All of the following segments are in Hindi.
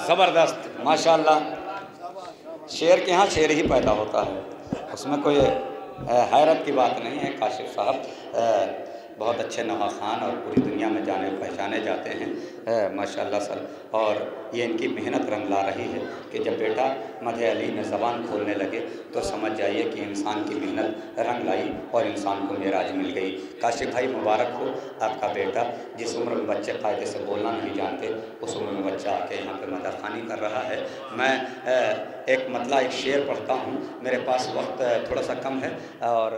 ज़बरदस्त माशाल्लाह। शेर के यहाँ शेर ही पैदा होता है, उसमें कोई हैरत की बात नहीं है। काशिफ साहब बहुत अच्छे नवा ख़ान और पूरी दुनिया में जाने पहचाने जाते हैं माशाल्लाह सर। और ये इनकी मेहनत रंग ला रही है कि जब बेटा मधे अली में ज़बान खोलने लगे तो समझ जाइए कि इंसान की मेहनत रंग लाई और इंसान को मेराज मिल गई। काशिफ भाई मुबारक हो, आपका बेटा जिस उम्र में बच्चे कायदे से बोलना नहीं जानते उस उम्र में बच्चा आके यहाँ पे मदद ख़ानी कर रहा है। मैं एक शेर पढ़ता हूँ, मेरे पास वक्त थोड़ा सा कम है और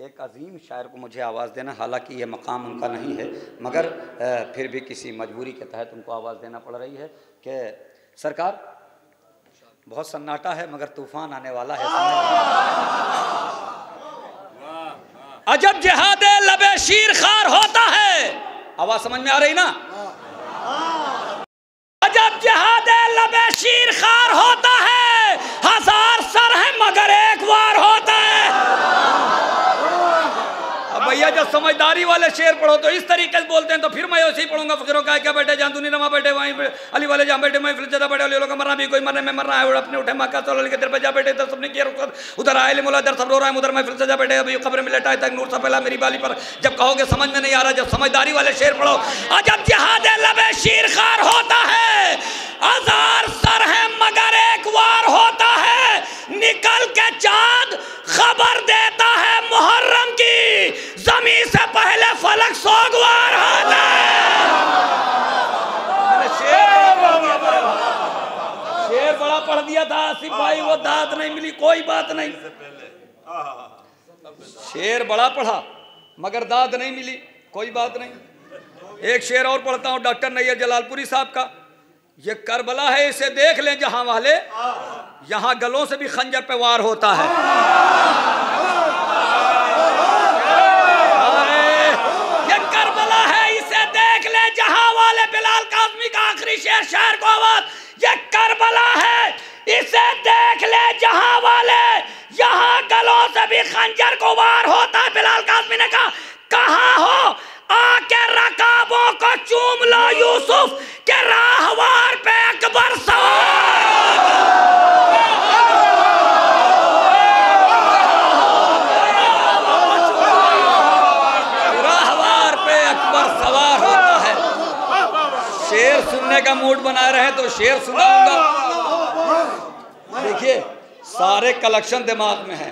एक अजीम शायर को मुझे आवाज़ देना, हालांकि ये मकाम उनका नहीं है मगर फिर भी किसी मजबूरी के तहत उनको आवाज़ देना पड़ रही है कि सरकार बहुत सन्नाटा है मगर तूफ़ान आने वाला है। अजब जिहादे लबे शीर खार होता है, आवाज़ समझ में आ रही ना? अजब जिहादे लबे शीर खार होता है, हजार सर है मगर एक वार होता है। भैया जब समझदारी वाले शेर पढ़ो तो इस तरीके से बोलते हैं तो फिर मैं उसी पढ़ूंगा। फकीरों का क्या बैठे जान दुनिया रमा बैठे वहीं अली वाले जहाँ बैठे मैं फिर ज़्यादा बैठे अली लोग मरना भी कोई मरने में मरना है अपने उठे मक्का तो के दर पे जा बैठे सबने किया उधर आए मुला दर सब रो रहा है उधर मैं फिर से जा बैठे अभी खबर में लेटा है तक नूर सा पहला मेरी बाली पर जब कहोगे समझ में नहीं आ रहा। जब समझदारी वाले शेर पढ़ो, अजब जिहादे लबे शीर खार होता है, हजार सर है मगर एक वार होता है, निकल के चांद खबर देता है मुहर्रम की, जमीन से पहले फलक सोगवार होता है। शेर बड़ा पढ़ दिया था आसिफ भाई, वो दाद नहीं मिली, कोई बात नहीं। शेर बड़ा पढ़ा मगर दाद नहीं मिली, कोई बात नहीं। एक शेर और पढ़ता हूँ डॉक्टर नैयर जलालपुरी साहब का, ये करबला है इसे देख लें जहां वाले, यहाँ गलों से भी खंजर पे वार होता है। ये करबला है इसे देख ले जहां वाले, बिलाल काज़मी का आखिरी शेर शायर को आवाज, ये करबला है इसे देख ले जहां वाले, यहाँ गलों से भी खंजर को वार होता है। बिलाल काज़मी ने कहा कहाँ हो आके रकाबों को चूम लो यूसुफ के राहवार पे अकबर सवार। राहवार पे अकबर सवार होता है। शेर सुनने का मूड बनाए रहे तो शेर सुनाऊंगा। देखिए सारे कलेक्शन दिमाग में है,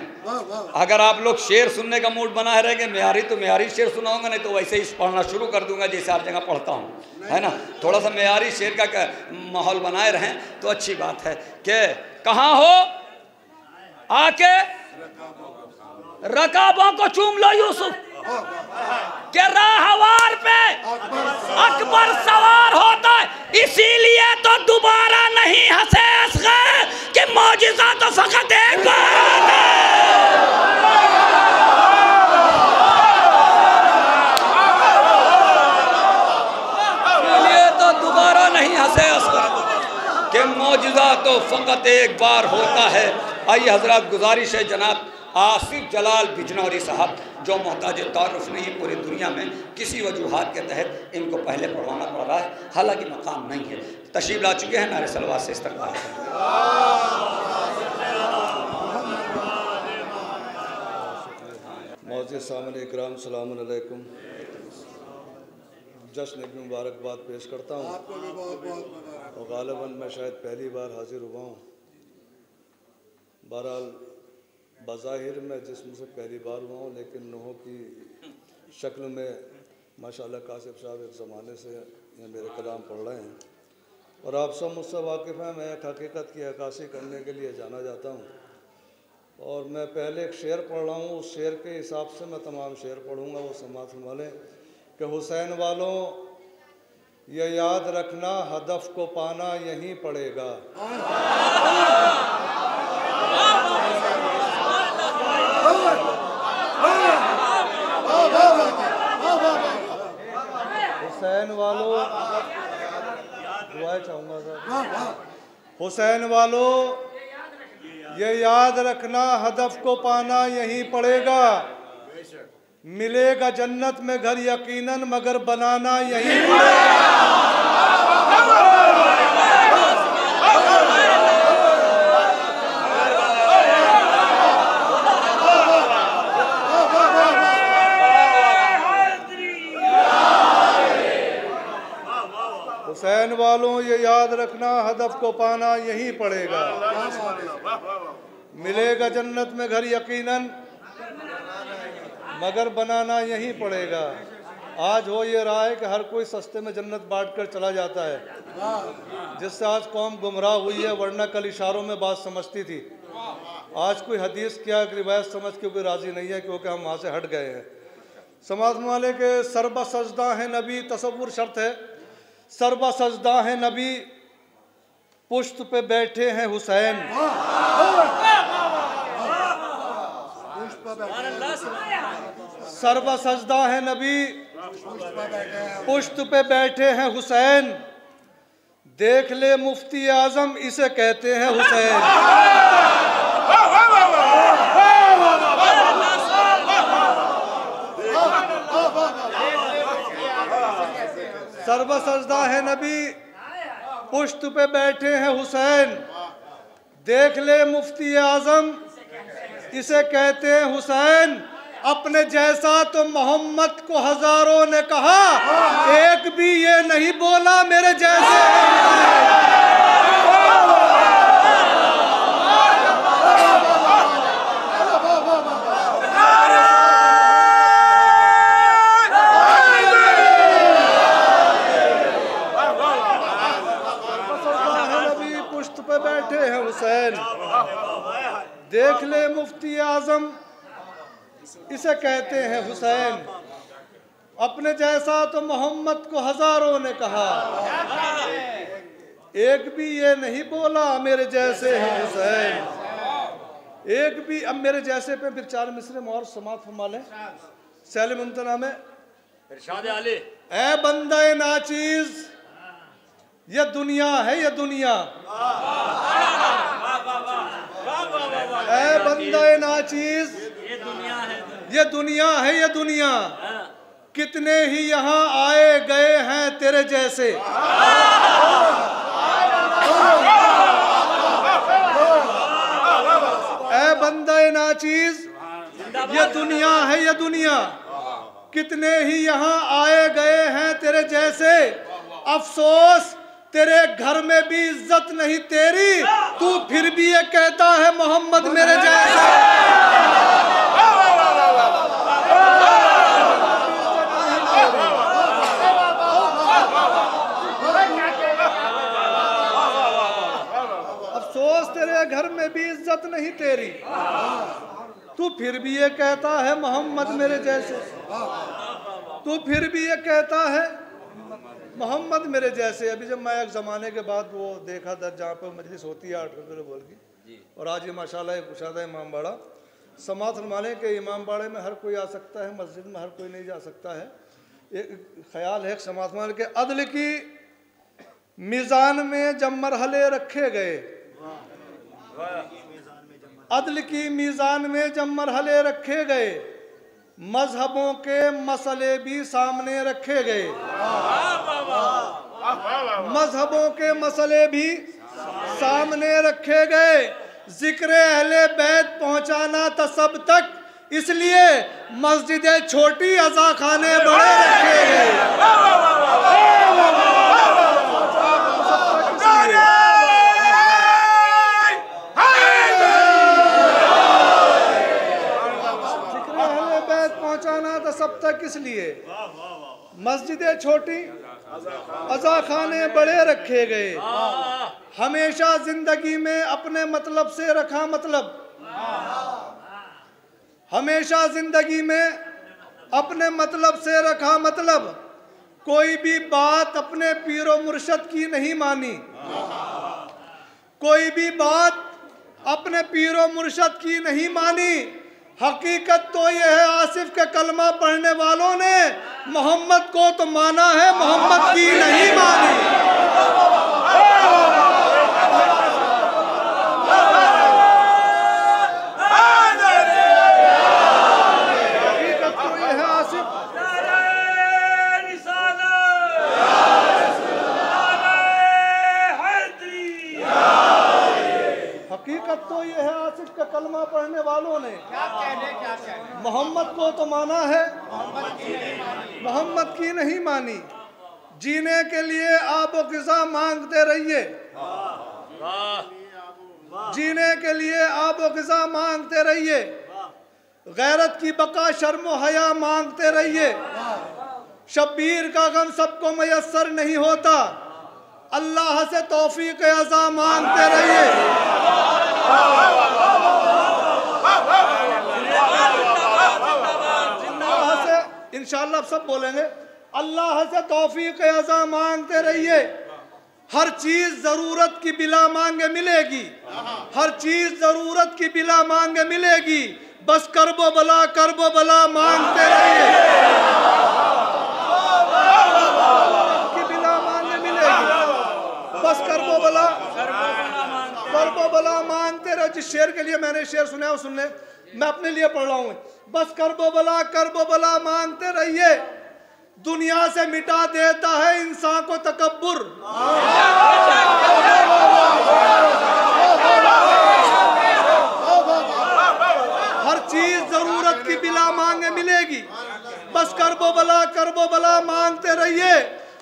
अगर आप लोग शेर सुनने का मूड बनाए रहेंगे म्यारी तो म्यारी शेर सुनाऊंगा, नहीं तो वैसे ही पढ़ना शुरू कर दूंगा जैसे हर जगह पढ़ता हूँ, है ना। थोड़ा सा म्यारी शेर का माहौल बनाए रहें तो अच्छी बात है। कि कहाँ हो आके रकाबों को चूम लो यूसुफ के राहवार पे अकबर सवार होता है, इसीलिए तो दोबारा नहीं हंसे असग़र कि मौजिज़ा तो फकत एक बार आता है। इसीलिए तो दोबारा नहीं हंसे असग़र कि मौजिज़ा तो फकत एक बार होता है। आइए हजरत, गुजारिश है जनाब आसिफ जलाल बिजनौरी साहब जो मोहताज तारुफ नहीं पूरी दुनिया में किसी वजूहात के तहत इनको पहले पढ़वाना पड़ रहा है, हालांकि मकाम नहीं है, तशरीफ ला चुके हैं, नारे सलवात से इस्तकबाल करें। मौजूद सामने इकराम सलाम अलैकुम, जश्न की मुबारकबाद पेश करता हूँ और गालिबन मैं शायद पहली बार हाजिर हुआ हूँ। बहरहाल बज़ाहिर मैं जिस्म से पहली बार हुआ हूँ, लेकिन नूहों की शक्ल में माशाल्लाह कासिफ साहब एक ज़माने से मेरे कलाम पढ़ रहे हैं और आप सब मुझसे वाकिफ़ हैं। मैं एक हकीकत की अक्कासी करने के लिए जाना जाता हूँ और मैं पहले एक शेर पढ़ रहा हूँ, उस शेर के हिसाब से मैं तमाम शेर पढ़ूँगा। वो समाअत फरमा लें कि हुसैन वालों ये याद रखना हदफ को पाना यहीं पड़ेगा। हुसैन वालों दुआएं चाहूँगा सर। हुसैन वालों ये याद रखना हदफ को पाना यहीं पड़ेगा। मिलेगा जन्नत में घर यकीनन, मगर बनाना यही हुसैन वालों ये याद रखना, हदफ को पाना यही पड़ेगा। मिलेगा जन्नत में घर यकीनन, मगर बनाना यही पड़ेगा। आज हो ये रहा है कि हर कोई सस्ते में जन्नत बांट कर चला जाता है, जिससे आज कौम गुमराह हुई है, वरना कल इशारों में बात समझती थी। आज कोई हदीस क्या रिवायत समझ के कोई राज़ी नहीं है, क्योंकि हम वहाँ से हट गए हैं। समझने वाले के सरबा सजदा है नबी, तसव्वुर शर्त है। सरबा सजदा है नबी, पुश्त पे बैठे हैं हुसैन। सरबा सजदा है नबी, पुश्त पे बैठे हैं हुसैन। देख ले मुफ्ती आजम, इसे कहते हैं हुसैन। सरबा सजदा है नबी, पुश्त पे बैठे हैं हुसैन। देख ले मुफ्ती आजम, इसे कहते हैं हुसैन। अपने जैसा तो मोहम्मद को हजारों ने कहा, एक भी ये नहीं बोला मेरे जैसे पुश्त पे बैठे हैं हुसैन। देख ले मुफ्ती आजम, इसे कहते हैं हुसैन। अपने जैसा तो मोहम्मद को हजारों ने कहा, एक भी ये नहीं बोला मेरे जैसे है हुसैन। एक भी, अब मेरे जैसे पे फिर 4 मिसरे और समात फरमा लें। सैल मुमतना में इरशाद आले, ऐ बंदे नाचीज, ये दुनिया है ये दुनिया। ऐ बंदे नाचीज, ये दुनिया है ये दुनिया। कितने ही यहाँ आए गए हैं तेरे जैसे। ऐ बंदे नाचीज, ये दुनिया है ये दुनिया। कितने ही यहाँ आए गए हैं तेरे जैसे। अफसोस तेरे घर में भी इज्जत नहीं तेरी, तू फिर भी ये कहता है मोहम्मद मेरे जैसे। अफसोस तेरे घर में भी इज्जत नहीं तेरी, तू फिर भी ये कहता है मोहम्मद मेरे जैसे। तू फिर भी ये कहता है मोहम्मद मेरे जैसे। अभी जब मैं एक ज़माने के बाद वो देखा था जहाँ पर मजलिस होती है 8 रुपये बोल की, और आज ये माशाल्लाह एक कुशादा इमाम बाड़ा। समात फरमाने के इमाम बाड़े में हर कोई आ सकता है, मस्जिद में हर कोई नहीं जा सकता है। एक ख्याल है समात फरमाने के अदल की मीज़ान में जब मरहले रखे गए, अदल की मीज़ान में जब मरहले रखे गए, मजहबों के मसले भी सामने रखे गए। मजहबों के मसले भी सामने रखे गए। जिक्र अहले बैत पहुंचाना था सब तक, इसलिए मस्जिदें छोटी अज़ा खाने बड़े रखे गए। पहुंचाना था सब तक, इसलिए मस्जिदें छोटी अज़ा खाने बड़े रखे गए। हमेशा जिंदगी में अपने मतलब से रखा मतलब, हमेशा जिंदगी में अपने मतलब से रखा मतलब। कोई भी बात अपने पीरो मुर्शद की नहीं मानी, कोई भी बात अपने पीरो मुर्शद की नहीं मानी। हकीकत तो यह है आसिफ के कलमा पढ़ने वालों ने मोहम्मद को तो माना है, मोहम्मद की नहीं मानी। हकीकत तो यह बात तो ये है आसिफ के कलमा पढ़ने वालों ने मोहम्मद को तो माना है, मोहम्मद की नहीं मानी। जीने के लिए आबो ग़िज़ा मांगते रहिए, जीने के लिए आबो ग़िज़ा मांगते रहिए, गैरत की बका शर्म हया मांगते रहिए। शब्बीर का गम सबको मयस्सर नहीं होता, अल्लाह से तौफीक अज़ा मांगते रहिए। अल्लाह से इंशाअल्लाह सब बोलेंगे, अल्लाह से तौफीक अज़ा मांगते रहिए। हर चीज जरूरत की बिला मांगे मिलेगी, हर चीज जरूरत की बिला मांगे मिलेगी। बस करबो बला मांगते रहिए, की बिला मांगे मिलेगी। बस करबो बला मांगते रहो। जिस शेर के लिए मैंने शेर सुना सुन ले, मैं अपने लिए पढ़ रहा हूँ। बस करबो बला मांगते रहिए। दुनिया से मिटा देता है इंसान को तकब्बुर, हर चीज जरूरत की बिला मांगे मिलेगी। बस करबो बला मांगते रहिए।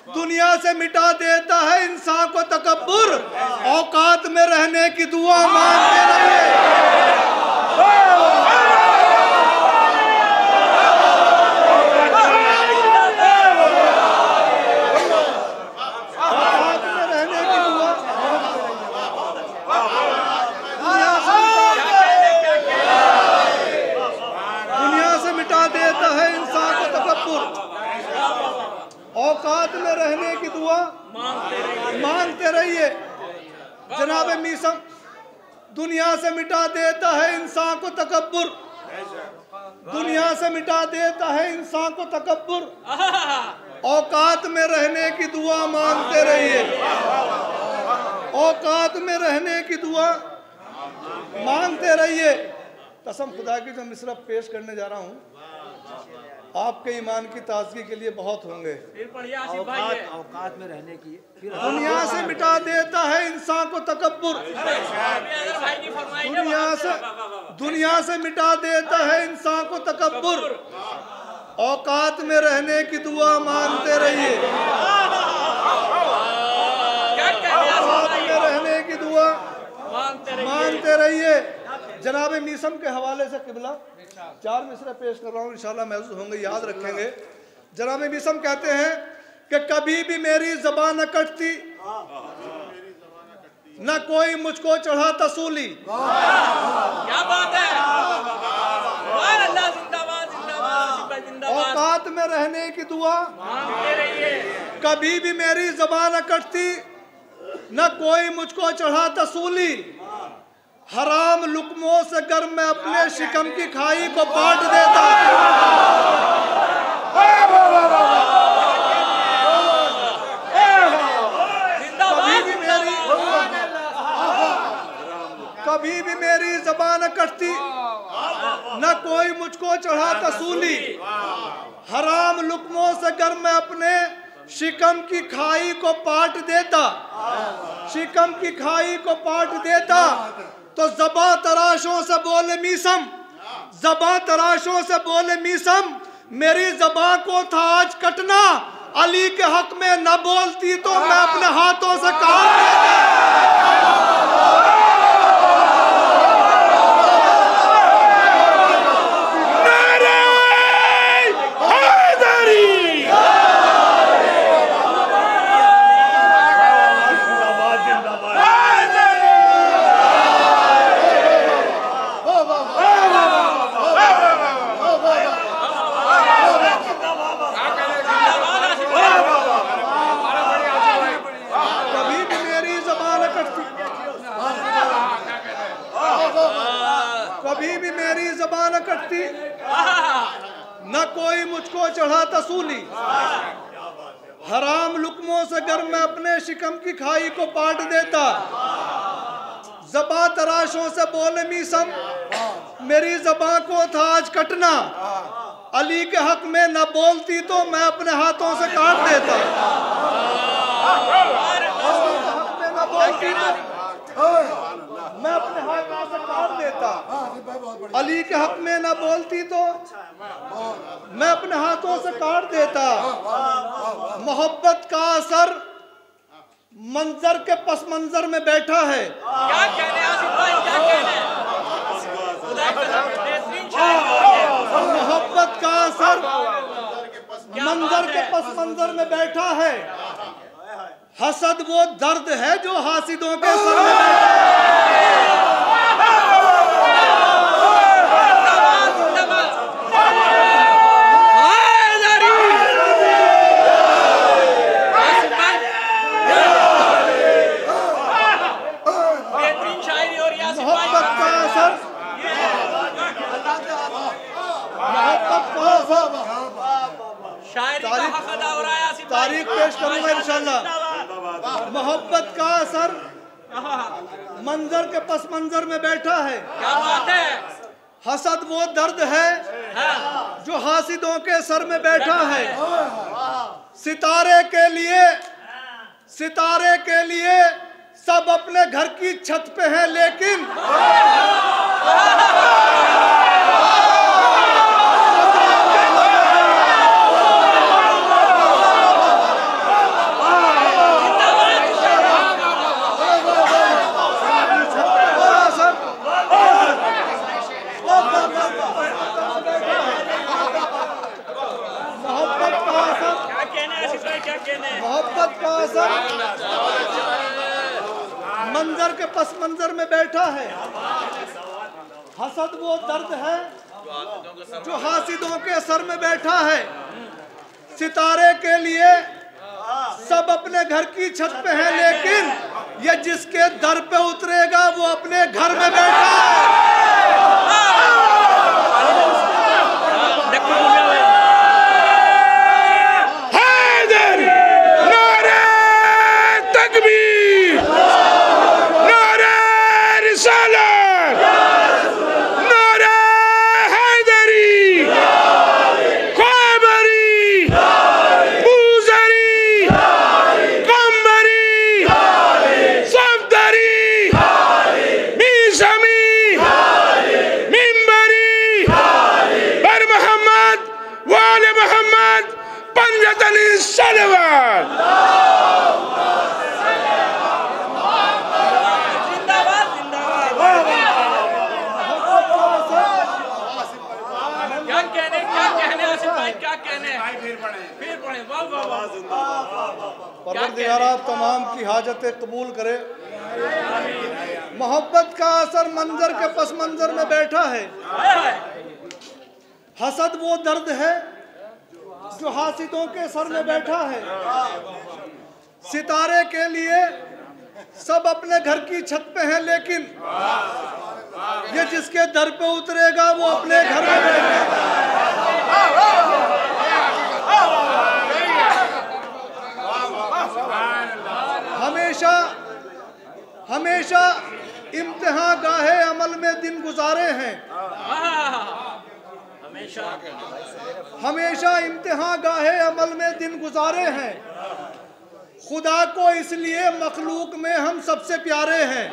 दुनिया से मिटा देता है इंसान को तकब्बुर, औकात में रहने की दुआ मांगते रहिए। औकात में रहने की दुआ मांगते रहिए। जनाब मीसम, दुनिया से मिटा देता है इंसान को तकब्बुर, दुनिया से मिटा देता है इंसान को तकब्बुर। औकात में रहने की दुआ मांगते रहिए, औकात में रहने की दुआ मांगते रहिए। कसम खुदा की जो मिसरा पेश करने जा रहा हूँ, आपके ईमान की ताजगी के लिए बहुत होंगे। औकात में रहने की दुनिया से मिटा देता है इंसान को तकब्बुर, दुनिया से मिटा देता है इंसान को तकब्बुर। औकात में रहने की दुआ मांगते रहिए, औकात में रहने की दुआ मांगते रहिए। जनाब मीसम के हवाले से किबला 4 मिसरे पेश कर रहा हूँ, इंशाल्लाह महसूस होंगे, याद रखेंगे। जनाब मीसम कहते हैं कि कभी भी मेरी ज़बान न कटती, न कोई मुझको चढ़ा तसूली। क्या बात है, औकात में रहने की दुआ कभी भी मेरी ज़बान न कटती, न कोई मुझको चढ़ा तसूली। हराम लुकमों से गर मैं अपने शिकम की खाई को बांट देता, कभी भी मेरी ज़बान कटती, न कोई मुझको चढ़ा तसूली। हराम लुकमों से गर मैं अपने शिकम की खाई को पाट देता, शिकम की खाई को पाट देता। तो ज़बां तराशों से बोले मीसम, ज़बां तराशों से बोले मीसम, मेरी ज़बां को था आज कटना। अली के हक में न बोलती तो मैं अपने हाथों से काट देता। कभी भी मेरी ज़बान कटती, न कोई मुझको चढ़ा तसूली। हराम लुकमों से गर मैं अपने शिकम की खाई को पाट देता। ज़बां तराशों से बोले मीसम, मेरी ज़बां को था आज कटना। अली के हक में न बोलती तो मैं अपने हाथों से काट देता। हक में न बोलती तो मैं अपने हाथ हाथों से काट देता, अली के हक में न बोलती तो मैं अपने हाथों से काट देता। मोहब्बत का असर मंजर के पस मंजर में बैठा है। क्या कहने आसिफ भाई, क्या कहने? मोहब्बत का असर मंजर के पस मंजर में बैठा है। हसद वो दर्द है जो हासिदों के सर में तारीख पेश करूंगा इंशाल्लाह। मोहब्बत का असर मंजर के पस मंजर में बैठा है। क्या बात है? हसद वो दर्द है जो हासिदों के सर में बैठा है। सितारे के लिए सब अपने घर की छत पे हैं, लेकिन मोहब्बत का असर मंजर के पस मंजर में बैठा है। हसद वो दर्द है जो हासिदों के सर में बैठा है। सितारे के लिए सब अपने घर की छत पे हैं, लेकिन ये जिसके दर पे उतरेगा वो अपने घर में बैठा है। परवरदिगार आप तमाम की हाजतें कबूल करे। मोहब्बत का असर मंजर के पस मंजर में बैठा है। हसद वो दर्द है जो हासिदों के सर में बैठा है। सितारे के लिए सब अपने घर की छत पे हैं, लेकिन ये जिसके दर पे उतरेगा वो अपने घर में बैठेगा। हमेशा इम्तिहान गाहे अमल में दिन गुजारे हैं। हमेशा इम्तिहान गाहे अमल में दिन गुजारे हैं। खुदा को इसलिए मखलूक में हम सबसे प्यारे हैं।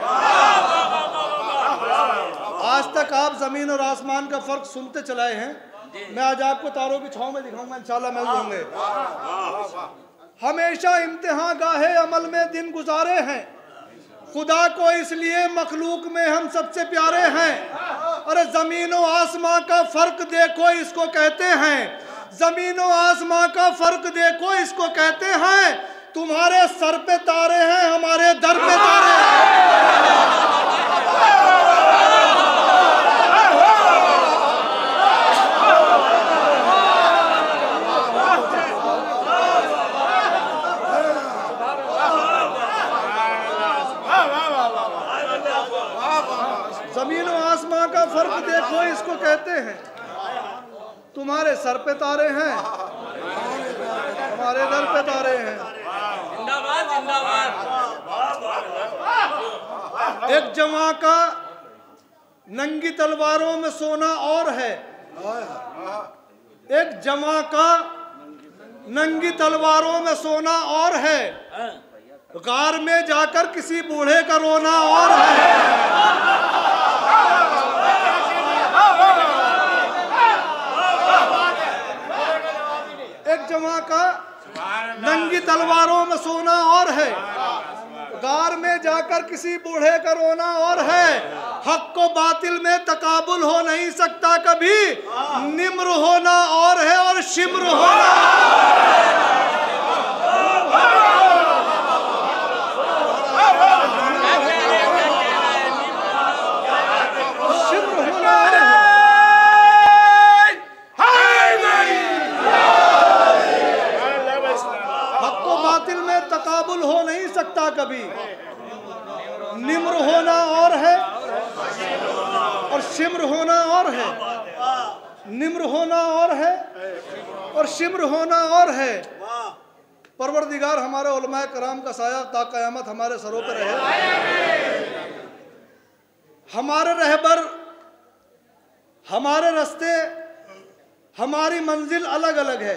आज तक आप जमीन और आसमान का फर्क सुनते चलाए हैं। मैं आज आपको तारों की छांव में दिखाऊंगा, इंशाल्लाह महसूस होंगे। हमेशा इम्तिहान गाहे अमल में दिन गुजारे हैं। खुदा को इसलिए मखलूक में हम सबसे प्यारे हैं। अरे जमीन और आसमां का फर्क देखो, इसको कहते हैं। जमीन और आसमां का फर्क देखो, इसको कहते हैं। तुम्हारे सर पे तारे हैं, हमारे दर पे तारे हैं। जमीन और आसमां का फर्क देखो, इसको कहते हैं। तुम्हारे सर पे तारे हैं, हमारे दर पे तारे हैं। जिंदाबाद जिंदाबाद। एक जमा का नंगी तलवारों में सोना और है। एक जमा का नंगी तलवारों में सोना और है। गार में जाकर किसी बूढ़े का रोना और है। एक जमा का नंगी तलवारों में सोना और है, गार में जाकर किसी बूढ़े का रोना और है। हक को बातिल में तकाबुल हो नहीं सकता कभी, निम्र होना और है और शिम्र होना। तकाबुल हो नहीं सकता कभी, निम्र होना और है और शिम्र होना और है, निम्र होना और है और शिम्र होना और है। परवरदिगार हमारे उलमाए कराम का साया ता क़यामत हमारे सरों पर रहे। हमारे रहबर, हमारे रास्ते, हमारी मंजिल अलग अलग है।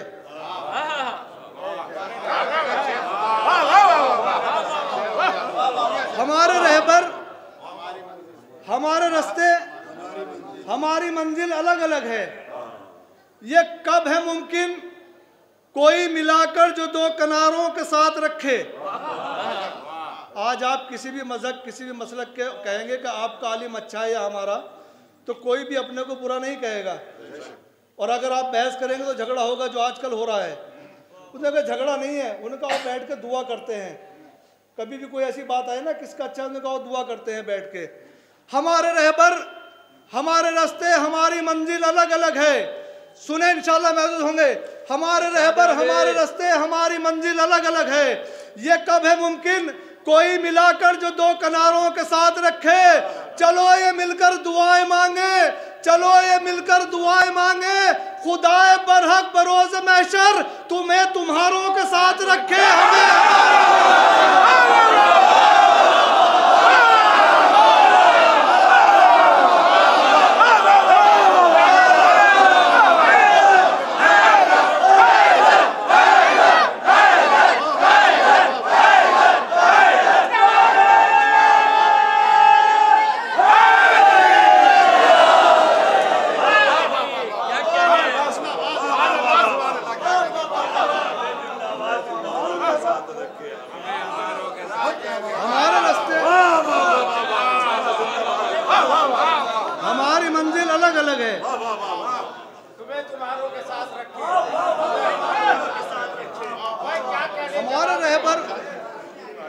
हमारे रहबर, हमारे रास्ते, हमारी मंजिल अलग अलग है। ये कब है मुमकिन कोई मिलाकर जो दो किनारों के साथ रखे। आज आप किसी भी मजहब, किसी भी मसलक के कहेंगे कि आपका आलिम अच्छा है या हमारा, तो कोई भी अपने को बुरा नहीं कहेगा। और अगर आप बहस करेंगे तो झगड़ा होगा, जो आजकल हो रहा है। उनका झगड़ा नहीं है, उनका वो बैठ के दुआ करते हैं। कभी भी कोई ऐसी बात आए ना किसका अच्छा, उनका वो दुआ करते हैं बैठ के। हमारे रहबर, हमारे रास्ते, हमारी मंजिल अलग अलग है। सुने इंशाल्लाह महसूस होंगे। हमारे रहबर, हमारे रास्ते, हमारी मंजिल अलग अलग है। ये कब है मुमकिन कोई मिलाकर जो दो किनारों के साथ रखे। चलो ये मिलकर दुआएं मांगे, चलो ये मिलकर दुआएं मांगे। खुदाए बरहक बरोज महशर तुम्हें तुम्हारों के साथ रखे। हमारी मंजिल अलग अलग है। तुम्हें तुम्हारों के साथ रखे। हमारे रहबर,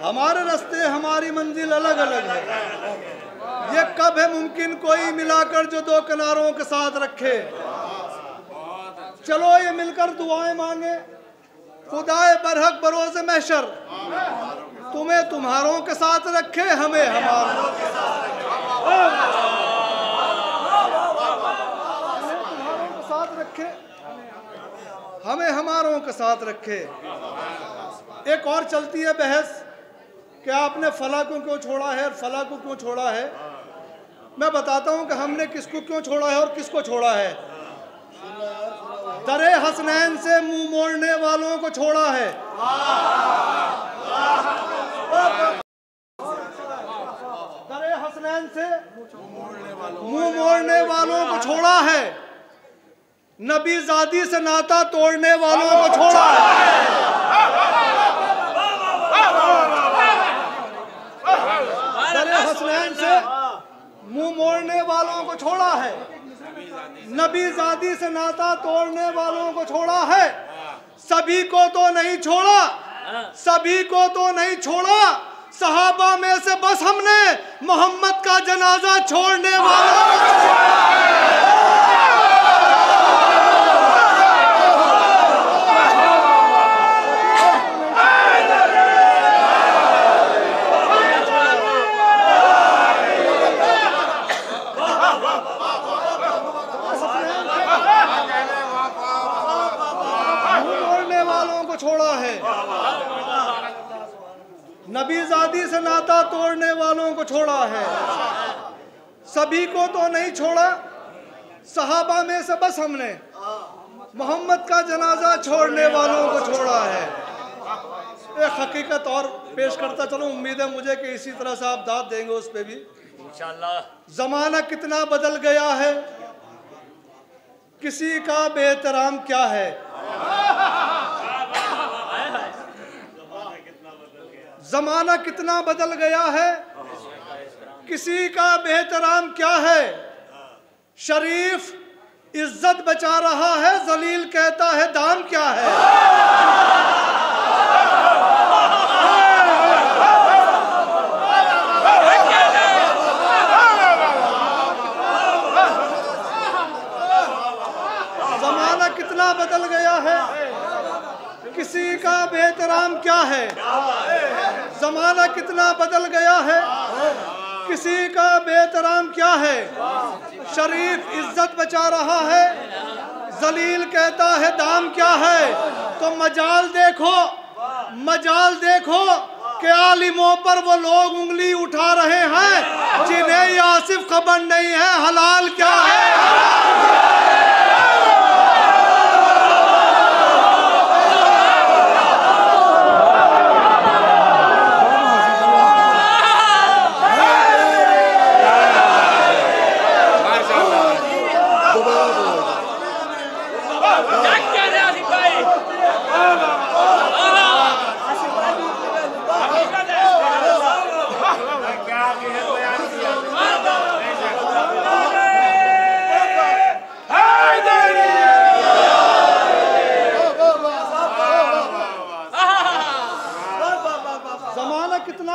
हमारे रास्ते, हमारी मंजिल अलग अलग है। ये कब है मुमकिन कोई मिलाकर जो दो किनारों के साथ रखे। चलो ये मिलकर दुआएं मांगे। खुदाए बरहक बरोज महशर तुम्हें तुम्हारों के साथ रखे, हमें हमारों के साथ रखे, हमें हमारों के साथ रखे। एक और चलती है बहस कि आपने फला को क्यों छोड़ा है और फला को क्यों छोड़ा है। मैं बताता हूं कि हमने किसको क्यों छोड़ा है और किसको छोड़ा है। दरे हसनैन से मुंह मोड़ने वालों को छोड़ा है। दरे हसनैन से मुंह मोड़ने वालों को छोड़ा है। नबी ज़ादी से नाता तोड़ने वालों को छोड़ा है। दरे हसनैन से मुंह मोड़ने वालों को छोड़ा है। नबी ज़ादी से नाता तोड़ने वालों को छोड़ा है। सभी को तो नहीं छोड़ा, सभी को तो नहीं छोड़ा। सहाबा में से बस हमने मोहम्मद का जनाजा छोड़ने वालों को छोड़ा है। नबी ज़ादी से नाता तोड़ने वालों को छोड़ा है। सभी को तो नहीं छोड़ा। सहाबा में से बस हमने मोहम्मद का जनाजा छोड़ने वालों को छोड़ा है। एक हकीकत और पेश करता चलो, उम्मीद है मुझे कि इसी तरह से आप दाद देंगे उस पे भी इंशाअल्लाह। ज़माना कितना बदल गया है, किसी का बेहतराम क्या है। जमाना कितना बदल गया है, किसी का बेहतराम क्या है। शरीफ इज्जत बचा रहा है, जलील कहता है दाम क्या है। जमाना कितना बदल गया है, किसी का बेहतराम क्या है। जमाना कितना बदल गया है, किसी का बेहतराम क्या है। शरीफ इज्जत बचा रहा है, जलील कहता है दाम क्या है। तो मजाल देखो कि आलिमों पर वो लोग उंगली उठा रहे हैं जिन्हें ये आसिफ खबर नहीं है हलाल क्या है।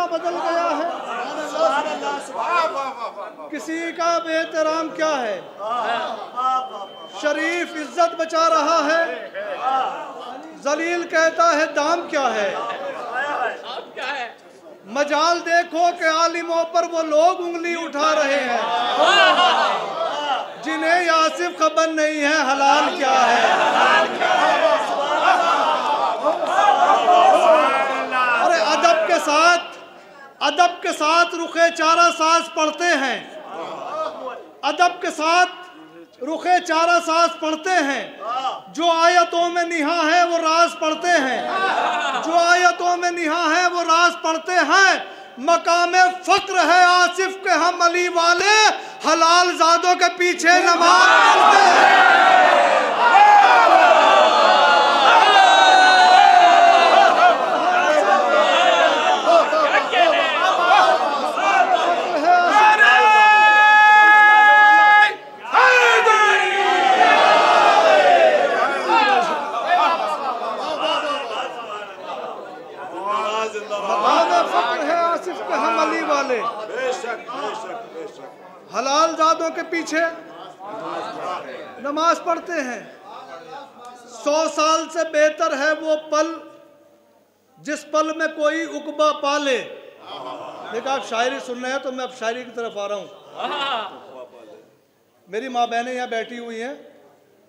बदल गया है, किसी का बेहतराम क्या है। शरीफ इज्जत बचा रहा है, जलील कहता है दाम क्या है। मजाल देखो कि आलिमों पर वो लोग उंगली उठा रहे हैं जिन्हें आसिफ खबर नहीं है हलाल क्या है। अरे अदब के साथ रुखे चारा साज पढ़ते हैं, अदब के साथ रुखे चारा साज पढ़ते हैं। जो आयतों में निहा है वो राज पढ़ते हैं, जो आयतों में निहा है वो राज पढ़ते हैं। मकामे फक्र है आसिफ के हम अली वाले, हलाल जादों के पीछे नमाज पढ़ते हैं। हलाल जादों के पीछे नमाज पढ़ते हैं। 100 साल से बेहतर है वो पल जिस पल में कोई उकबा पाले। देखा आप शायरी सुन रहे हैं तो मैं अब शायरी की तरफ आ रहा हूँ। मेरी माँ बहनें यहाँ बैठी हुई हैं,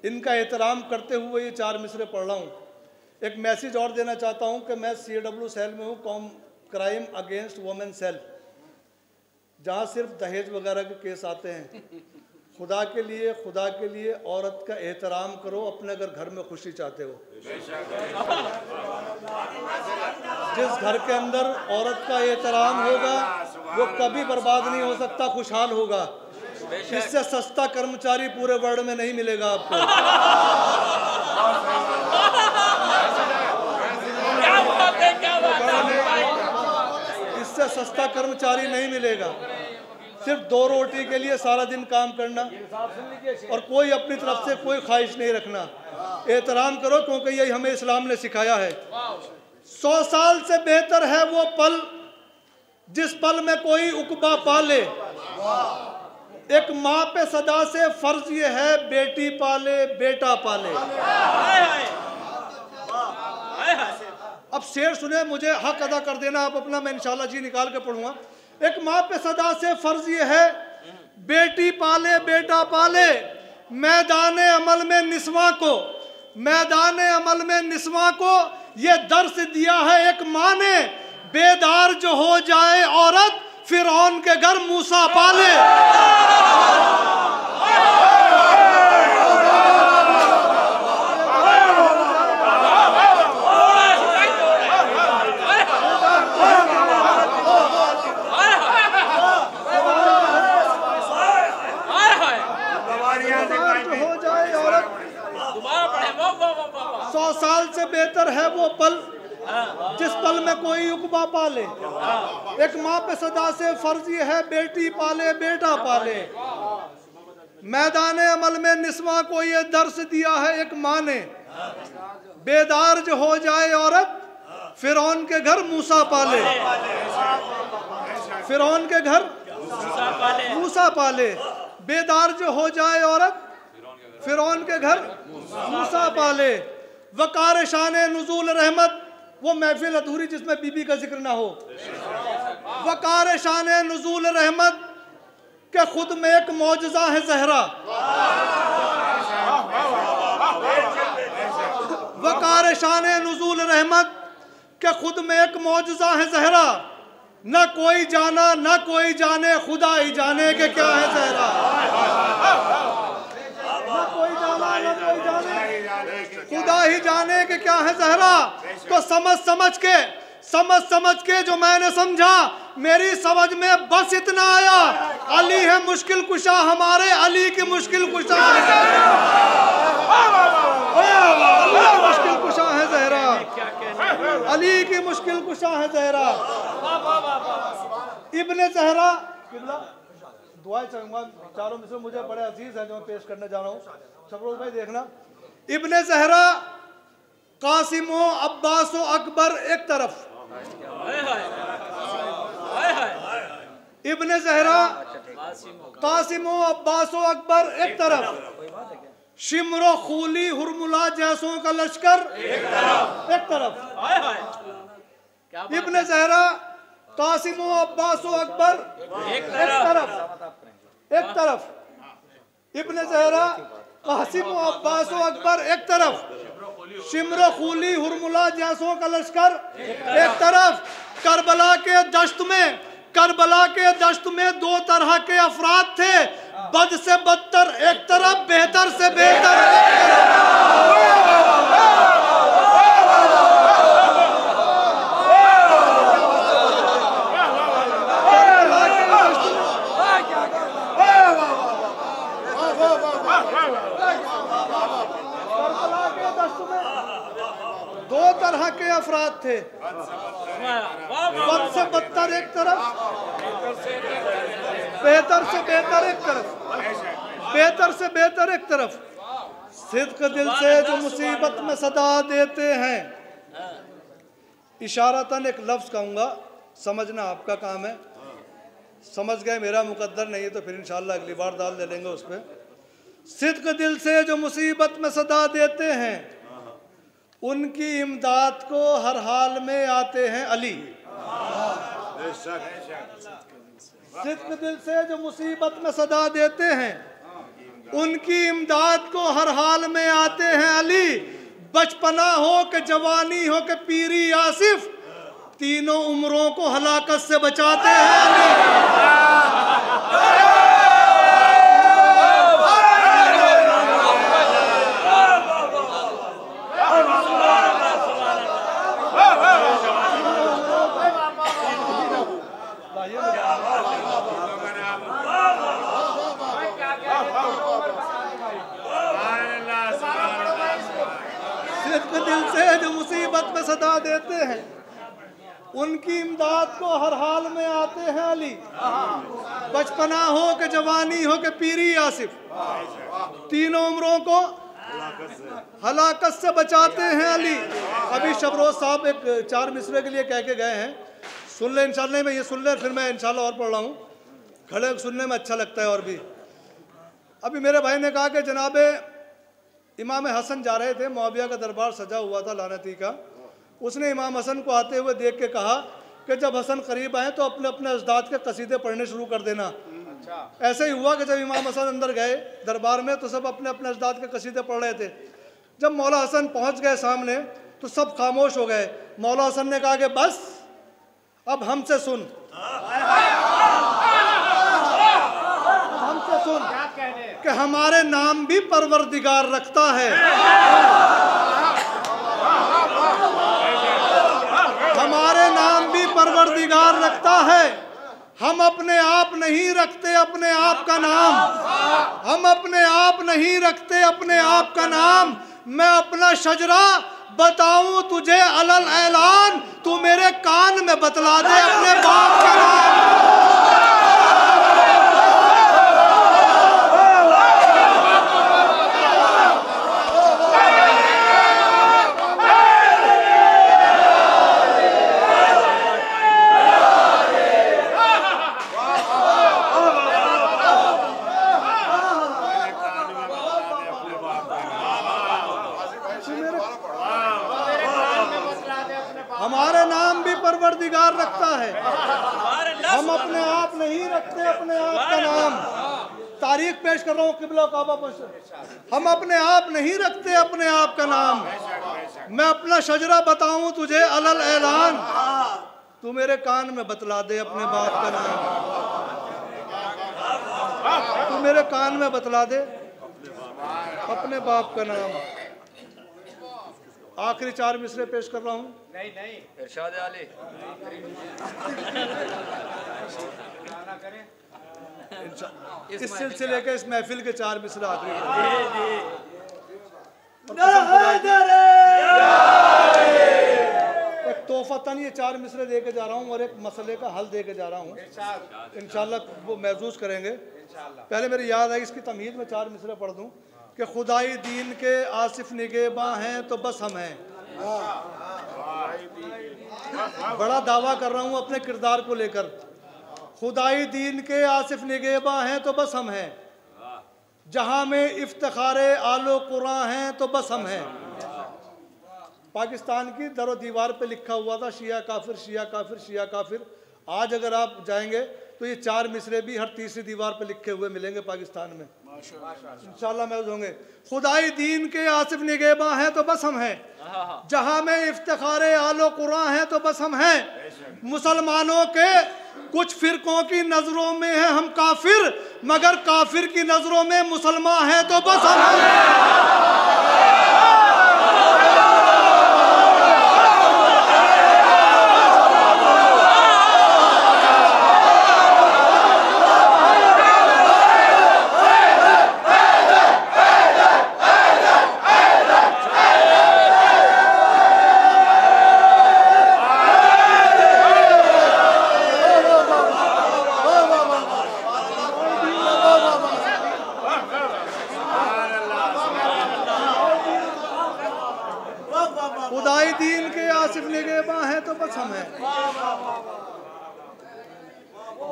इनका एहतराम करते हुए ये 4 मिसरे पढ़ रहा हूँ। एक मैसेज और देना चाहता हूँ कि मैं CAW सेल में हूँ, क्राइम अगेंस्ट वुमेन सेल, जहाँ सिर्फ दहेज वगैरह के केस आते हैं। खुदा के लिए औरत का एहतराम करो, अपने अगर घर में खुशी चाहते हो। जिस घर के अंदर औरत का एहतराम होगा वो कभी बर्बाद नहीं हो सकता, खुशहाल होगा। इससे सस्ता कर्मचारी पूरे वर्ल्ड में नहीं मिलेगा आपको। इससे सस्ता कर्मचारी नहीं मिलेगा। सिर्फ 2 रोटी के लिए सारा दिन काम करना और कोई अपनी तरफ से कोई ख्वाहिश नहीं रखना। एहतराम करो क्योंकि यही हमें इस्लाम ने सिखाया है। 100 साल से बेहतर है वो पल जिस पल में कोई उकबा पाले। एक माँ पे सदा से फर्ज ये है बेटी पाले बेटा पाले। अब शेर सुने, मुझे हक अदा कर देना आप अपना, मैं इंशाल्लाह जी निकाल के पढ़ूंगा। एक माँ पे सदा से फर्ज ये है बेटी पाले बेटा पाले। मैदान अमल में निस्वां को ये दर्स दिया है एक माँ ने। बेदार जो हो जाए औरत फिरौन के घर मूसा पाले। हो जाए औरत 100 साल से बेहतर है वो पल जिस पल में कोई उकबा पाले। एक माँ पे सदा से फर्ज ये है बेटी पाले बेटा पाले। मैदान अमल में निस्वा को ये दर्श दिया है एक माँ ने, बेदार जो हो जाए औरत फिरौन के घर मूसा पाले। फिरौन के घर मूसा पाले। बेदार जो हो जाए औरत फिरौन के घर मूसा पाले। वकार शान नुज़ूल रहमत, वो महफिल अधूरी जिसमें बीबी का जिक्र ना हो। वकार शान नुज़ूल रहमत के खुद में एक मौजज़ा है ज़हरा। वकार शान नुज़ूल रहमत के खुद में एक मौजज़ा है ज़हरा। न कोई जाना न कोई जाने, खुदा ही जाने के क्या है ज़हरा। न कोई जाना न कोई जाने, खुदा ही जाने के क्या है ज़हरा। तो समझ के जो मैंने समझा, मेरी समझ में बस इतना आया, अली है मुश्किल कुशा हमारे, अली की मुश्किल कुशा है, मुश्किल कुशा है ज़हरा, अली की मुश्किल कुशा है ज़हरा। इब्ने ज़हरा दुआएं चाहूंगा, चारों में से मुझे बड़े अजीज हैं जो मैं पेश करने जा रहा हूँ। शफरोज भाई देखना, इब्ने ज़हरा कासिमो अब्बासो अकबर एक तरफ, इब्ने ज़हरा कासिमो अब्बासो अकबर एक तरफ, शिमरो खूली हुरमुला जैसों का लश्कर एक तरफ। इब्ने ज़हरा कासिमो अब्बासो अकबर एक तरफ, इब्ने ज़हरा कासिमो अब्बासो अकबर एक तरफ, शिमरो खूली हुरमुला जैसों का लश्कर एक तरफ। करबला के दश्त में दो तरह के अफराद थे, बद से बदतर एक तरफ, बेहतर से बेहतर एक दो तरह के अफराद थे, बद से बदतर एक तरफ, बेहतर से बेहतर एक तरफ, बेहतर से बेहतर एक तरफ। सिद्क दिल से जो मुसीबत में सदा देते हैं, इशारतन एक लफ्ज़ कहूँगा, समझना आपका काम है। समझ गए, मेरा मुकद्दर नहीं है तो फिर इंशाअल्लाह अगली बार दाल दे लेंगे उस पर। सिद्क दिल से जो मुसीबत में सदा देते हैं, उनकी इमदाद को हर हाल में आते हैं अली। सिद्क दिल से जो मुसीबत में सदा देते हैं, उनकी इमदाद को हर हाल में आते हैं अली। बचपना हो कि जवानी हो कि पीरी आसिफ, तीनों उम्रों को हलाकत से बचाते हैं अली। दिल से जो मुसीबत में सदा देते हैं, उनकी इमदाद को हर हाल में आते हैं अली। बचपना हो कि जवानी हो कि पीरी आसिफ, तीनों उम्रों को हलाकत से बचाते हैं अली। अभी शबरोज साहब एक 4 मिसरे के लिए कह के गए हैं, सुन ले इंशाल्लाह। में ये सुन ले, फिर मैं इंशाल्लाह और पढ़ रहा हूँ, खड़े सुनने में अच्छा लगता है। और भी अभी मेरे भाई ने कहा कि जनाबे इमाम हसन जा रहे थे, मुआविया का दरबार सजा हुआ था लानती का। उसने इमाम हसन को आते हुए देख के कहा कि जब हसन करीब आए तो अपने अपने अजदाद के कसीदे पढ़ने शुरू कर देना। ऐसे ही हुआ कि जब इमाम हसन अंदर गए दरबार में तो सब अपने अपने अजदाद के कसीदे पढ़ रहे थे। जब मौला हसन पहुंच गए सामने तो सब खामोश हो गए। मौला हसन ने कहा कि बस अब हमसे सुन, हमसे सुन कि हमारे नाम भी परवरदिगार रखता है, हमारे नाम भी परवरदिगार रखता है। हम अपने आप नहीं रखते अपने आप का नाम, हम अपने आप नहीं रखते अपने आप का नाम। मैं अपना शजरा बताऊं तुझे अलल ऐलान, तू मेरे कान में बतला दे अपने बाप का नाम। हमारे नाम भी परवरदिगार रखता है, हम अपने आप नहीं रखते अपने आप का नाम। तारीख पेश कर रहा हूँ किबला काबा पर, हम अपने आप नहीं रखते अपने आप का नाम। मैं अपना शजरा बताऊं तुझे अलल ऐलान, तू मेरे कान में बतला दे अपने बाप का नाम। तू मेरे कान में बतला दे अपने बाप का नाम। आखिरी 4 मिसरे पेश कर रहा हूँ। नहीं नहीं इरशाद आली इस सिलसिले के इस महफिल के 4 मिसरे आखिरी। एक तोहफतन ये 4 मिसरे दे के जा रहा हूँ और एक मसले का हल दे के जा रहा हूँ, इंशाल्लाह वो महसूस करेंगे। पहले मेरी याद आई, इसकी तमीज़ में 4 मिसरे पढ़ दूँ कि खुदाई दीन के आसिफ निगेबां हैं तो बस हम हैं। बड़ा दावा कर रहा हूँ अपने किरदार को लेकर। खुदाई दीन के आसिफ निगेबां हैं तो बस हम हैं, जहाँ में इफ्तिखारे आलो कुरान हैं तो बस हम हैं। पाकिस्तान की दरो दीवार पे लिखा हुआ था शिया काफिर, शिया काफिर, शिया काफिर। आज अगर आप जाएंगे तो ये 4 मिसरे भी हर तीसरी दीवार पे लिखे हुए मिलेंगे पाकिस्तान में, इंशाल्लाह महफूज होंगे। खुदाई दीन के आसिफ निगेबां हैं तो बस हम हैं, जहाँ में इफ्तिखारे आलो कुरान हैं तो बस हम हैं। मुसलमानों के कुछ फिरकों की नजरों में है हम काफिर, मगर काफिर की नजरों में मुसलमान हैं तो बस हम हैं। खुदाई दीन के आसिफ निगेबां हैं तो बस हम हैं।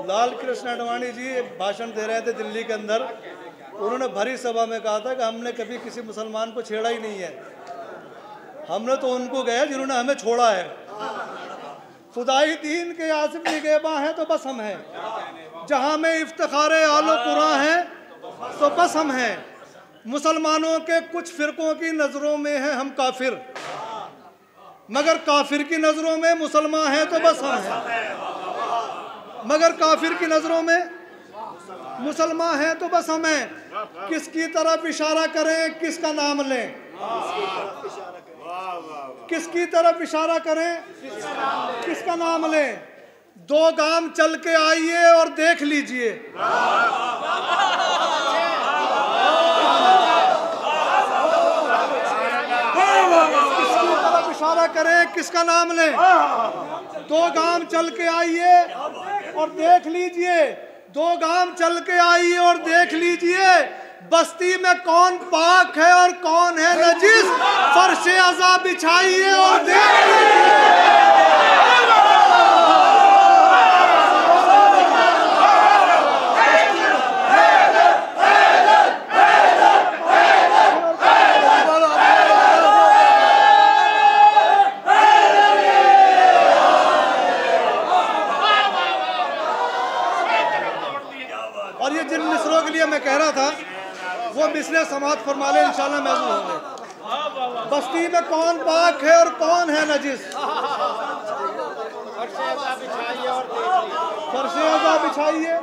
लाल कृष्ण अडवाणी जी भाषण दे रहे थे दिल्ली के अंदर, उन्होंने भरी सभा में कहा था कि हमने कभी किसी मुसलमान को छेड़ा ही नहीं है, हमने तो उनको गया जिन्होंने हमें छोड़ा है। खुदाई दीन के आसिफ निगेबां हैं तो बस हम हैं, जहाँ में इफ्तिखारे आलो कुरान हैं तो बस हम हैं। मुसलमानों के कुछ फिरकों की नज़रों में हैं हम काफिर, मगर काफिर की नज़रों में मुसलमान हैं तो बस हम हैं। मगर काफिर की नज़रों में मुसलमान हैं तो बस हम हैं। किसकी तरफ इशारा करें किसका नाम लें, किसकी तरफ इशारा करें किसका नाम लें। 2 गाम चल के आइए और देख लीजिए, किसकी तरफ इशारा करें किसका नाम लें। 2 गाम चल के आइए और देख लीजिए, 2 गाम चल के आइए और देख लीजिए, बस्ती में कौन पाक है और कौन है नजीस। फर्शे अज़ा बिछाइए और देख लीजिए। और ये जिन मिसरों के लिए मैं कह रहा था वो मिसरे समात फरमा ले, इंशाल्लाह महसूस होंगे। बस्ती में कौन पाक है और कौन है नजिस। फर्शे अज़ा बिछाइए।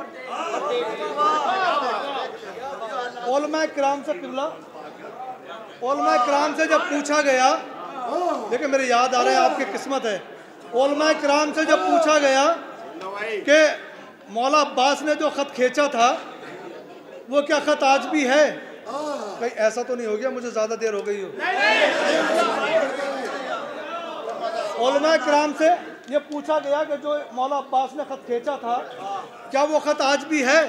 उलमा किराम से किबला, उलमा किराम से जब पूछा गया, देखिए मेरे याद आ रहा है आपकी किस्मत है, उलमा किराम से जब पूछा गया कि मौला अब्बास ने जो ख़त खींचा था वो क्या ख़त आज भी है। कहीं ऐसा तो नहीं हो गया मुझे ज़्यादा देर हो गई हो। उलमा किराम से ये पूछा गया कि जो मौला अब्बास ने ख़त खींचा था क्या वो ख़त आज भी है?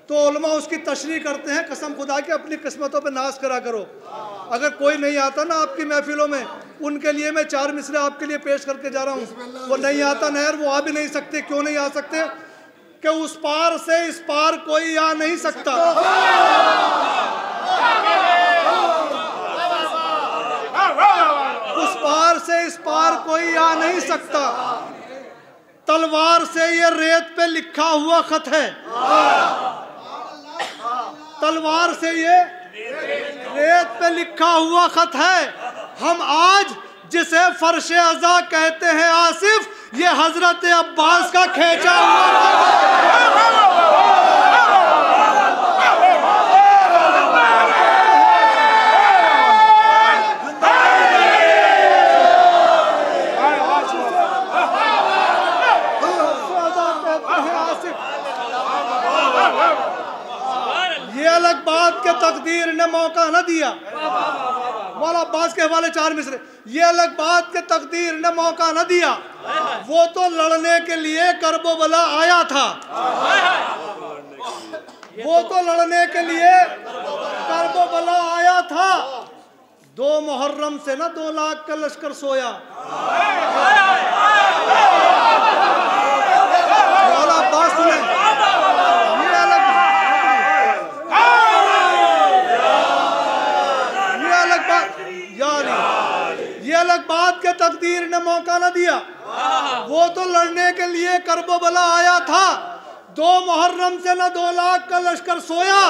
तो उलमा उसकी तशरीह करते हैं, कसम खुदा के अपनी किस्मतों पे नाज करा करो। अगर कोई नहीं आता ना आपकी महफिलों में, उनके लिए मैं 4 मिसरे आपके लिए पेश करके जा रहा हूँ। वो नहीं आता नहर, वो आ भी नहीं सकते। क्यों नहीं आ सकते? कि उस पार से इस पार कोई आ नहीं सकता। उस पार से इस पार कोई आ नहीं सकता। तलवार से ये रेत पे लिखा हुआ खत है। तलवार से ये रेत पे लिखा हुआ खत है। हम आज जिसे फर्शे अज़ा कहते हैं आसिफ, ये हजरत अब्बास का खींचा हुआ अलग बात के तकदीर ने मौका न दिया। मौला अब्बास के हवाले 4 मिसरे। ये अलग बात के तकदीर ने मौका न दिया। वो तो लड़ने के लिए करबो बला आया था। वो तो लड़ने के लिए करबो बला आया था। 2 मुहर्रम से ना 2 लाख का लश्कर सोया। मौला अब्बास सुने, ये अलग बात के तकदीर ने मौका न दिया। वो तो लड़ने के लिए करबो बला आया था। 2 मुहर्रम से न 2 लाख का लश्कर सोया,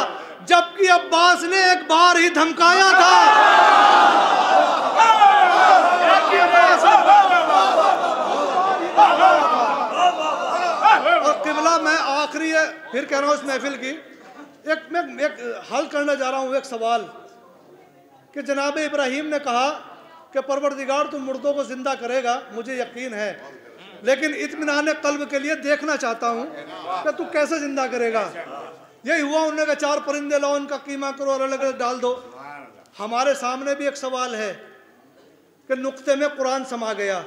जबकि अब्बास ने एक बार ही धमकाया था। और किबला मैं आखिरी फिर कह रहा हूँ इस महफिल की, एक हल करने जा रहा हूँ एक सवाल कि जनाब इब्राहीम ने कहा कि परवरदिगार तुम मुर्दों को जिंदा करेगा, मुझे यकीन है, लेकिन इत्मीनान कल्ब के लिए देखना चाहता हूँ कि तू कैसे जिंदा करेगा। यही हुआ, उन्होंने कहा 4 परिंदे लाओ, उनका कीमा करो और अलग अलग डाल दो। हमारे सामने भी एक सवाल है कि नुक्ते में कुरान समा गया।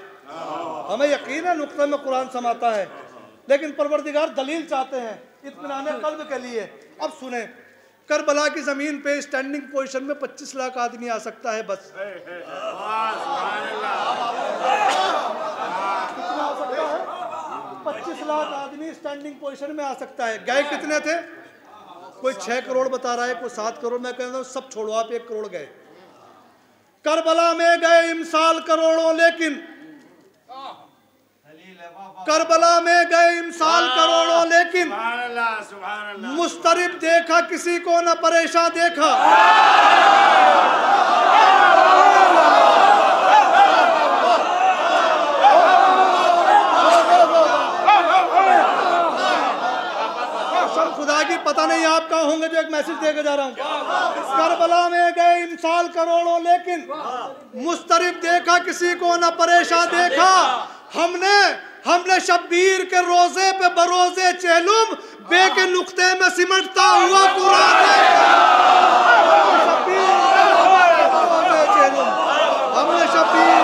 हमें यकीन है नुक्ते में कुरान समाता है, लेकिन परवरदिगार दलील चाहते हैं इत्मीनान कल्ब के लिए। अब सुने, करबला की जमीन पे स्टैंडिंग पोजीशन में 25 लाख आदमी आ सकता है बस। कितना आ सकता है? 25 लाख आदमी स्टैंडिंग पोजीशन में आ सकता है। गए कितने थे? कोई 6 करोड़ बता रहा है, कोई 7 करोड़। मैं कहता हूँ सब छोड़ो, आप 1 करोड़ गए। करबला में गए इमसाल करोड़ों, लेकिन करबला में गए इमसाल करोड़ों, लेकिन मुस्तरिब देखा किसी को न परेशान देखा। खुदा की पता नहीं आप कहाँ होंगे जो एक मैसेज देकर जा रहा हूँ। करबला में गए इमसाल करोड़ों, लेकिन मुस्तरिब देखा किसी को न परेशान देखा। हमने शब्बीर के रोजे पे बरोजे चेलुम बे के नुक्ते में सिमटता हुआ कुरान हमने शब्बीर